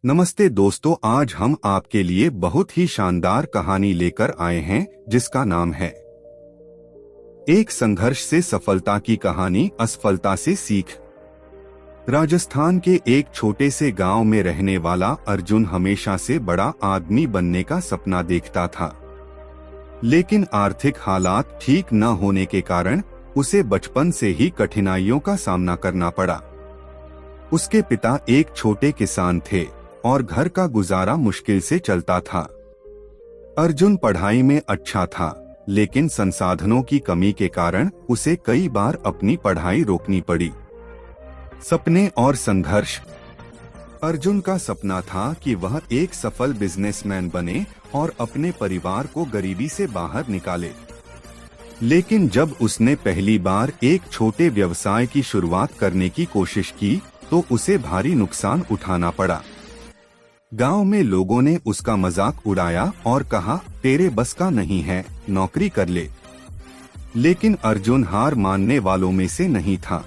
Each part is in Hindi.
नमस्ते दोस्तों, आज हम आपके लिए बहुत ही शानदार कहानी लेकर आए हैं जिसका नाम है एक संघर्ष से सफलता की कहानी, असफलता से सीख। राजस्थान के एक छोटे से गांव में रहने वाला अर्जुन हमेशा से बड़ा आदमी बनने का सपना देखता था, लेकिन आर्थिक हालात ठीक न होने के कारण उसे बचपन से ही कठिनाइयों का सामना करना पड़ा। उसके पिता एक छोटे किसान थे और घर का गुजारा मुश्किल से चलता था। अर्जुन पढ़ाई में अच्छा था, लेकिन संसाधनों की कमी के कारण उसे कई बार अपनी पढ़ाई रोकनी पड़ी। सपने और संघर्ष। अर्जुन का सपना था कि वह एक सफल बिजनेसमैन बने और अपने परिवार को गरीबी से बाहर निकाले। लेकिन जब उसने पहली बार एक छोटे व्यवसाय की शुरुआत करने की कोशिश की तो उसे भारी नुकसान उठाना पड़ा। गांव में लोगों ने उसका मजाक उड़ाया और कहा, तेरे बस का नहीं है, नौकरी कर ले। लेकिन अर्जुन हार मानने वालों में से नहीं था।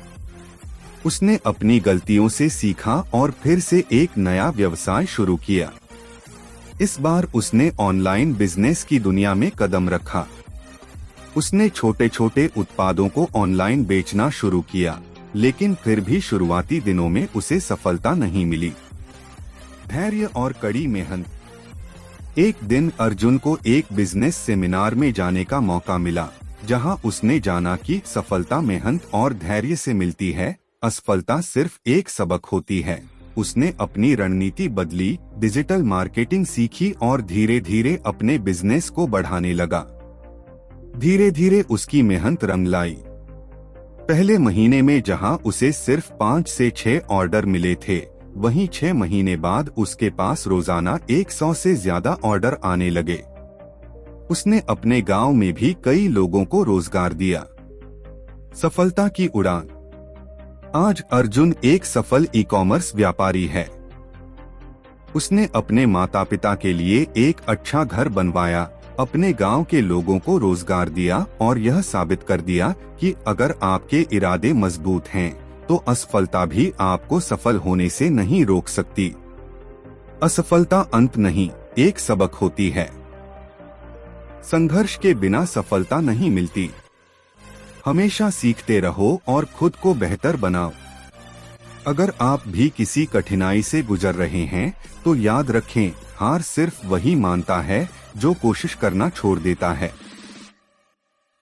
उसने अपनी गलतियों से सीखा और फिर से एक नया व्यवसाय शुरू किया। इस बार उसने ऑनलाइन बिजनेस की दुनिया में कदम रखा। उसने छोटे छोटे उत्पादों को ऑनलाइन बेचना शुरू किया, लेकिन फिर भी शुरुआती दिनों में उसे सफलता नहीं मिली। धैर्य और कड़ी मेहनत। एक दिन अर्जुन को एक बिजनेस सेमिनार में जाने का मौका मिला, जहां उसने जाना कि सफलता मेहनत और धैर्य से मिलती है, असफलता सिर्फ एक सबक होती है। उसने अपनी रणनीति बदली, डिजिटल मार्केटिंग सीखी और धीरे धीरे अपने बिजनेस को बढ़ाने लगा। धीरे धीरे उसकी मेहनत रंग लाई। पहले महीने में जहां उसे सिर्फ 5 से 6 ऑर्डर मिले थे, वहीं 6 महीने बाद उसके पास रोजाना 100 से ज्यादा ऑर्डर आने लगे। उसने अपने गांव में भी कई लोगों को रोजगार दिया। सफलता की उड़ान। आज अर्जुन एक सफल ई-कॉमर्स व्यापारी है। उसने अपने माता पिता के लिए एक अच्छा घर बनवाया, अपने गांव के लोगों को रोजगार दिया और यह साबित कर दिया कि अगर आपके इरादे मजबूत हैं तो असफलता भी आपको सफल होने से नहीं रोक सकती। असफलता अंत नहीं, एक सबक होती है। संघर्ष के बिना सफलता नहीं मिलती। हमेशा सीखते रहो और खुद को बेहतर बनाओ। अगर आप भी किसी कठिनाई से गुजर रहे हैं तो याद रखें, हार सिर्फ वही मानता है जो कोशिश करना छोड़ देता है।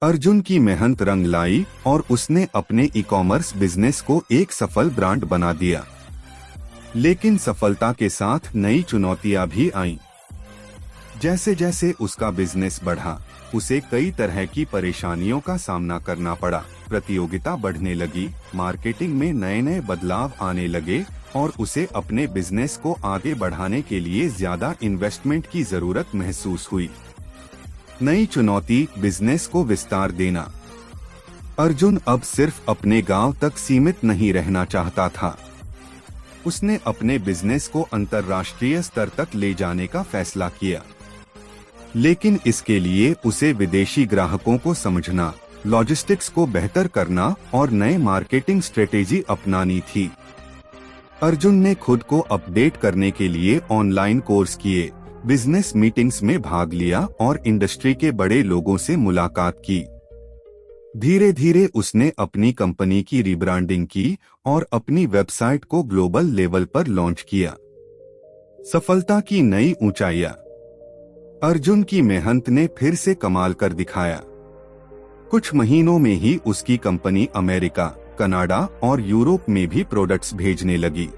अर्जुन की मेहनत रंग लाई और उसने अपने ई-कॉमर्स बिजनेस को एक सफल ब्रांड बना दिया। लेकिन सफलता के साथ नई चुनौतियां भी आईं। जैसे जैसे उसका बिजनेस बढ़ा, उसे कई तरह की परेशानियों का सामना करना पड़ा। प्रतियोगिता बढ़ने लगी, मार्केटिंग में नए नए बदलाव आने लगे और उसे अपने बिजनेस को आगे बढ़ाने के लिए ज्यादा इन्वेस्टमेंट की जरूरत महसूस हुई। नई चुनौती, बिजनेस को विस्तार देना। अर्जुन अब सिर्फ अपने गांव तक सीमित नहीं रहना चाहता था। उसने अपने बिजनेस को अंतर्राष्ट्रीय स्तर तक ले जाने का फैसला किया। लेकिन इसके लिए उसे विदेशी ग्राहकों को समझना, लॉजिस्टिक्स को बेहतर करना और नए मार्केटिंग स्ट्रेटेजी अपनानी थी। अर्जुन ने खुद को अपडेट करने के लिए ऑनलाइन कोर्स किए, बिजनेस मीटिंग्स में भाग लिया और इंडस्ट्री के बड़े लोगों से मुलाकात की। धीरे धीरे उसने अपनी कंपनी की रीब्रांडिंग की और अपनी वेबसाइट को ग्लोबल लेवल पर लॉन्च किया। सफलता की नई ऊंचाइयां। अर्जुन की मेहनत ने फिर से कमाल कर दिखाया। कुछ महीनों में ही उसकी कंपनी अमेरिका, कनाडा और यूरोप में भी प्रोडक्ट्स भेजने लगी।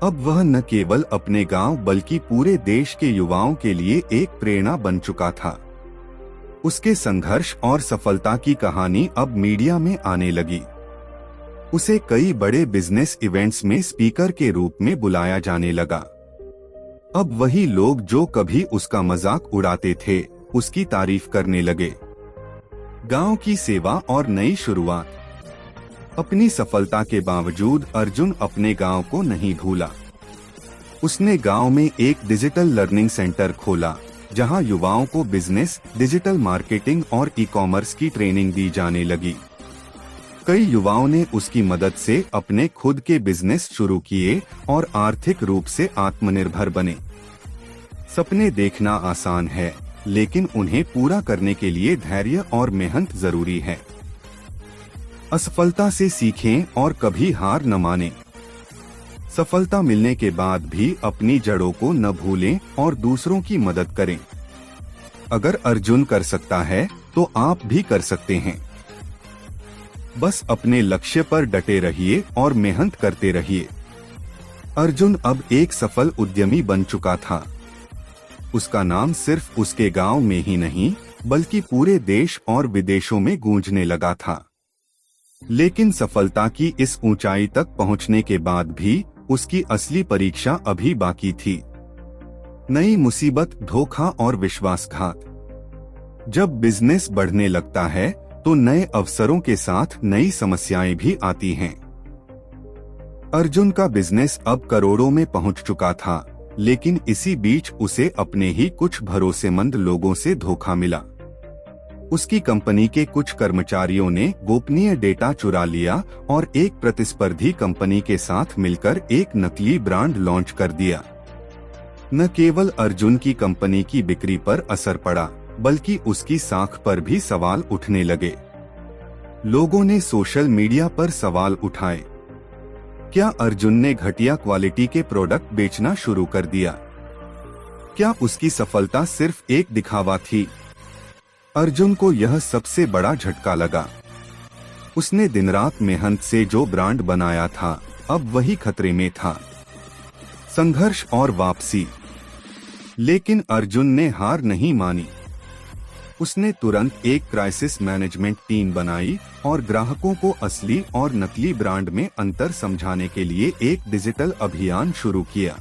अब वह न केवल अपने गांव बल्कि पूरे देश के युवाओं के लिए एक प्रेरणा बन चुका था। उसके संघर्ष और सफलता की कहानी अब मीडिया में आने लगी। उसे कई बड़े बिजनेस इवेंट्स में स्पीकर के रूप में बुलाया जाने लगा। अब वही लोग जो कभी उसका मजाक उड़ाते थे, उसकी तारीफ करने लगे। गांव की सेवा और नई शुरुआत। अपनी सफलता के बावजूद अर्जुन अपने गांव को नहीं भूला। उसने गांव में एक डिजिटल लर्निंग सेंटर खोला, जहां युवाओं को बिजनेस, डिजिटल मार्केटिंग और ई-कॉमर्स की ट्रेनिंग दी जाने लगी। कई युवाओं ने उसकी मदद से अपने खुद के बिजनेस शुरू किए और आर्थिक रूप से आत्मनिर्भर बने। सपने देखना आसान है, लेकिन उन्हें पूरा करने के लिए धैर्य और मेहनत जरूरी है। असफलता से सीखें और कभी हार न मानें। सफलता मिलने के बाद भी अपनी जड़ों को न भूलें और दूसरों की मदद करें। अगर अर्जुन कर सकता है तो आप भी कर सकते हैं। बस अपने लक्ष्य पर डटे रहिए और मेहनत करते रहिए। अर्जुन अब एक सफल उद्यमी बन चुका था। उसका नाम सिर्फ उसके गांव में ही नहीं, बल्कि पूरे देश और विदेशों में गूंजने लगा था। लेकिन सफलता की इस ऊंचाई तक पहुंचने के बाद भी उसकी असली परीक्षा अभी बाकी थी। नई मुसीबत, धोखा और विश्वासघात। जब बिजनेस बढ़ने लगता है तो नए अवसरों के साथ नई समस्याएं भी आती हैं। अर्जुन का बिजनेस अब करोड़ों में पहुंच चुका था, लेकिन इसी बीच उसे अपने ही कुछ भरोसेमंद लोगों से धोखा मिला। उसकी कंपनी के कुछ कर्मचारियों ने गोपनीय डेटा चुरा लिया और एक प्रतिस्पर्धी कंपनी के साथ मिलकर एक नकली ब्रांड लॉन्च कर दिया। न केवल अर्जुन की कंपनी की बिक्री पर असर पड़ा, बल्कि उसकी साख पर भी सवाल उठने लगे। लोगों ने सोशल मीडिया पर सवाल उठाए। क्या अर्जुन ने घटिया क्वालिटी के प्रोडक्ट बेचना शुरू कर दिया? क्या उसकी सफलता सिर्फ एक दिखावा थी? अर्जुन को यह सबसे बड़ा झटका लगा। उसने दिन रात मेहनत से जो ब्रांड बनाया था, अब वही खतरे में था। संघर्ष और वापसी। लेकिन अर्जुन ने हार नहीं मानी। उसने तुरंत एक क्राइसिस मैनेजमेंट टीम बनाई और ग्राहकों को असली और नकली ब्रांड में अंतर समझाने के लिए एक डिजिटल अभियान शुरू किया।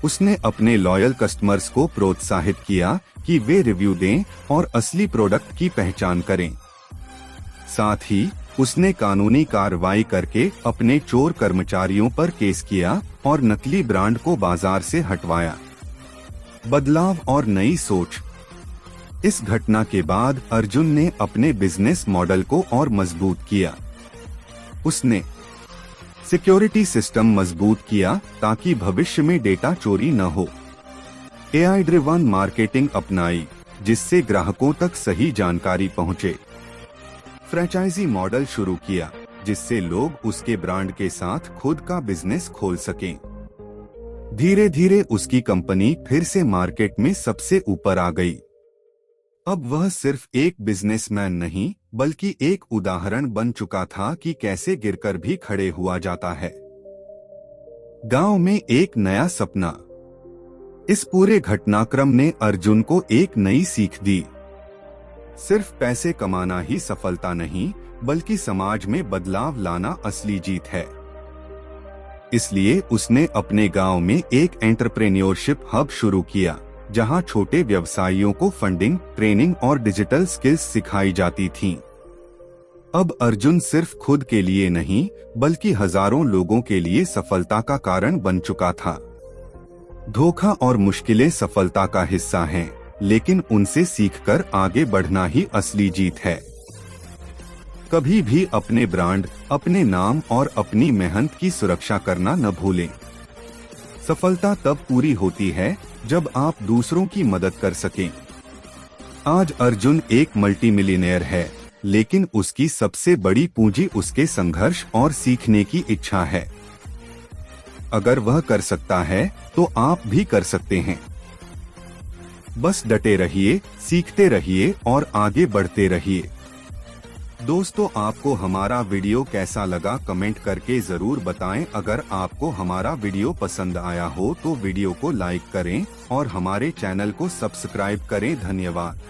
उसने अपने लॉयल कस्टमर्स को प्रोत्साहित किया कि वे रिव्यू दें और असली प्रोडक्ट की पहचान करें। साथ ही उसने कानूनी कार्रवाई करके अपने चोर कर्मचारियों पर केस किया और नकली ब्रांड को बाजार से हटवाया। बदलाव और नई सोच। इस घटना के बाद अर्जुन ने अपने बिजनेस मॉडल को और मजबूत किया। उसने सिक्योरिटी सिस्टम मजबूत किया ताकि भविष्य में डेटा चोरी न हो। AI ड्रिवन मार्केटिंग अपनाई, जिससे ग्राहकों तक सही जानकारी पहुंचे। फ्रेंचाइजी मॉडल शुरू किया, जिससे लोग उसके ब्रांड के साथ खुद का बिजनेस खोल सकें। धीरे धीरे उसकी कंपनी फिर से मार्केट में सबसे ऊपर आ गई। अब वह सिर्फ एक बिजनेसमैन नहीं, बल्कि एक उदाहरण बन चुका था कि कैसे गिरकर भी खड़े हुआ जाता है। गांव में एक नया सपना। इस पूरे घटनाक्रम ने अर्जुन को एक नई सीख दी। सिर्फ पैसे कमाना ही सफलता नहीं, बल्कि समाज में बदलाव लाना असली जीत है। इसलिए उसने अपने गांव में एक एंटरप्रेन्योरशिप हब शुरू किया, जहां छोटे व्यवसायियों को फंडिंग, ट्रेनिंग और डिजिटल स्किल्स सिखाई जाती थीं। अब अर्जुन सिर्फ खुद के लिए नहीं, बल्कि हजारों लोगों के लिए सफलता का कारण बन चुका था। धोखा और मुश्किलें सफलता का हिस्सा हैं, लेकिन उनसे सीखकर आगे बढ़ना ही असली जीत है। कभी भी अपने ब्रांड, अपने नाम और अपनी मेहनत की सुरक्षा करना न भूलें। सफलता तब पूरी होती है जब आप दूसरों की मदद कर सकें। आज अर्जुन एक मल्टीमिलियनेयर है, लेकिन उसकी सबसे बड़ी पूंजी उसके संघर्ष और सीखने की इच्छा है। अगर वह कर सकता है, तो आप भी कर सकते हैं। बस डटे रहिए, सीखते रहिए और आगे बढ़ते रहिए। दोस्तों, आपको हमारा वीडियो कैसा लगा कमेंट करके जरूर बताएं। अगर आपको हमारा वीडियो पसंद आया हो तो वीडियो को लाइक करें और हमारे चैनल को सब्सक्राइब करें। धन्यवाद।